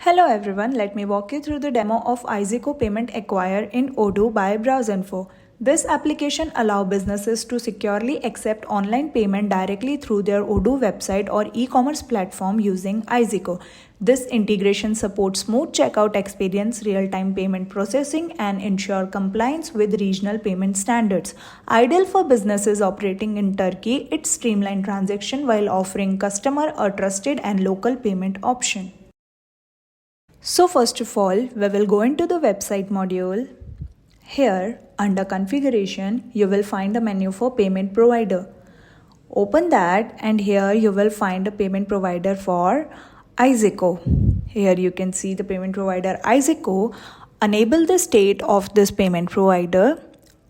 Hello everyone, let me walk you through the demo of iZeco Payment Acquire in Odoo by BrowseInfo. This application allows businesses to securely accept online payment directly through their Odoo website or e-commerce platform using iZeco. This integration supports smooth checkout experience, real-time payment processing, and ensure compliance with regional payment standards. Ideal for businesses operating in Turkey, it streamlines transaction while offering customer a trusted and local payment option. So first of all, we will go into the website module. Here, under configuration, you will find the menu for payment provider. Open that and here you will find a payment provider for iZeco. Here you can see the payment provider iZeco. Enable the state of this payment provider.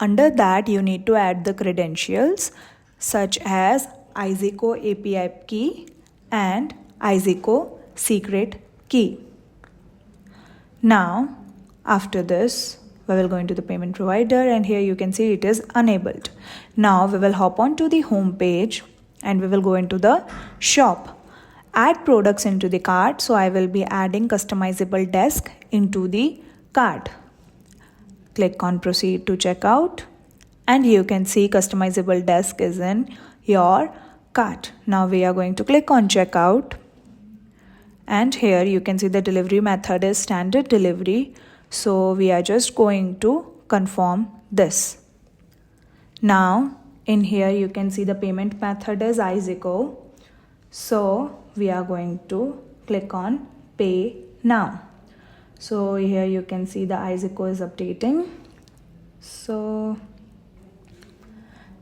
Under that, you need to add the credentials such as iZeco API key and iZeco secret key. Now, after this, we will go into the payment provider and here you can see it is enabled. Now, we will hop on to the home page and we will go into the shop. Add products into the cart. So, I will be adding customizable desk into the cart. Click on proceed to checkout and you can see customizable desk is in your cart. Now, we are going to click on checkout. And here you can see the delivery method is standard delivery. So we are just going to confirm this. Now in here you can see the payment method is iZeco. So we are going to click on pay now. So here you can see the iZeco is updating. So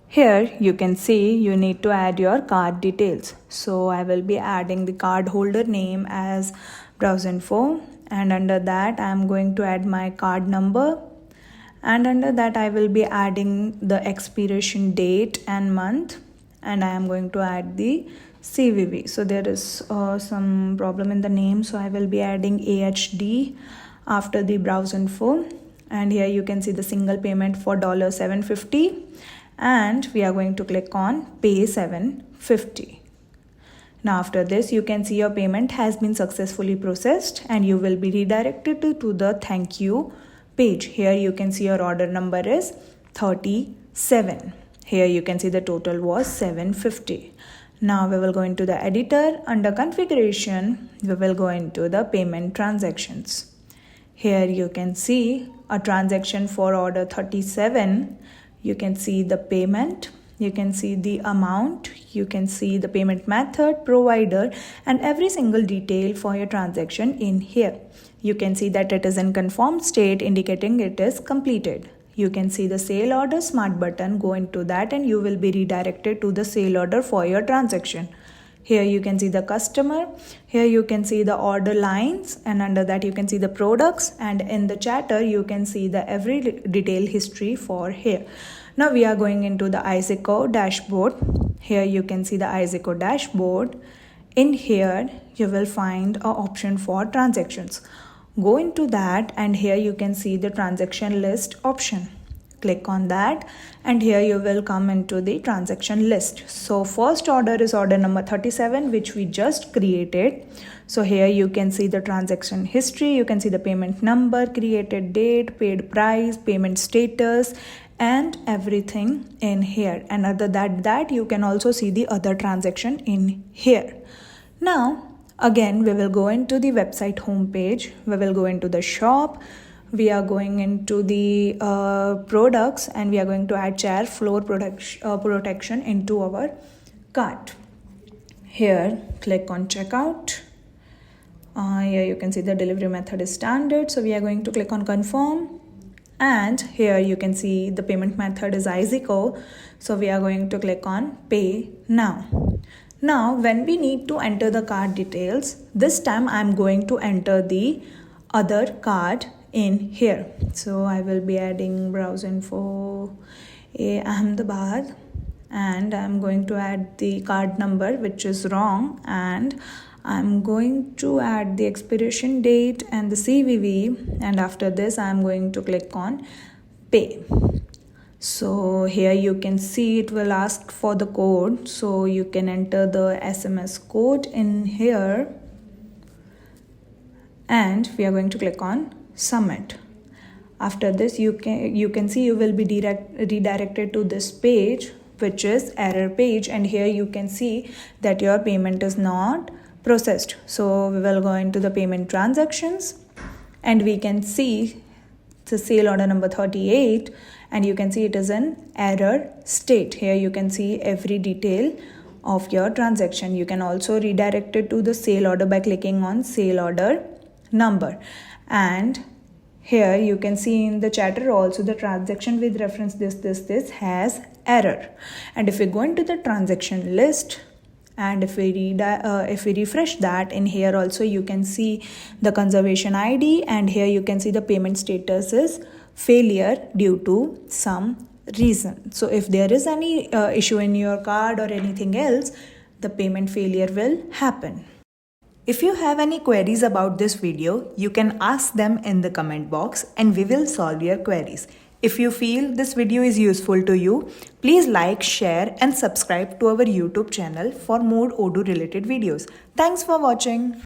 here you can see you need to add your card details. So I will be adding the card holder name as BrowseInfo and under that I am going to add my card number and under that I will be adding the expiration date and month and I am going to add the CVV. So there is some problem in the name, so I will be adding AHD after the BrowseInfo and here you can see the single payment for $750. And we are going to click on pay $750. Now after this you can see your payment has been successfully processed and you will be redirected to the thank you page. Here you can see your order number is 37. Here you can see the total was 750. Now we will go into the editor. Under configuration we will go into the payment transactions. Here you can see a transaction for order 37. You can see the payment, you can see the amount, you can see the payment method, provider and every single detail for your transaction in here. You can see that it is in confirmed state indicating it is completed. You can see the sale order smart button, go into that and you will be redirected to the sale order for your transaction. Here you can see the customer, here you can see the order lines and under that you can see the products and in the chatter you can see the every detail history for here. Now we are going into the iZeco dashboard. Here you can see the iZeco dashboard. In here you will find an option for transactions. Go into that and here you can see the transaction list option. Click on that and here you will come into the transaction list. So first order is order number 37 which we just created. So here you can see the transaction history, you can see the payment number, created date, paid price, payment status and everything in here. And other than that you can also see the other transaction in here. Now again we will go into the website homepage, we will go into the shop. We are going into the products and we are going to add chair floor protection into our cart. Here click on checkout. Here you can see the delivery method is standard. So we are going to click on confirm and here you can see the payment method is iZeco. So we are going to click on pay now. Now when we need to enter the card details, this time I am going to enter the other card in here. So I will be adding BrowseInfo Ahmedabad and I'm going to add the card number which is wrong and I'm going to add the expiration date and the CVV and after this I'm going to click on pay. So here you can see it will ask for the code, so you can enter the SMS code in here and we are going to click on submit. After this, you can see you will be redirected to this page, which is error page, and here you can see that your payment is not processed. So we will go into the payment transactions, and we can see the sale order number 38, and you can see it is an error state. Here you can see every detail of your transaction. You can also redirect it to the sale order by clicking on sale order number, and here you can see in the chatter also the transaction with reference this has error. And if we go into the transaction list and if we refresh that, in here also you can see the conservation ID, and here you can see the payment status is failure due to some reason. So if there is any issue in your card or anything else, the payment failure will happen. If you have any queries about this video, you can ask them in the comment box and we will solve your queries. If you feel this video is useful to you, please like, share and subscribe to our YouTube channel for more Odoo related videos. Thanks for watching.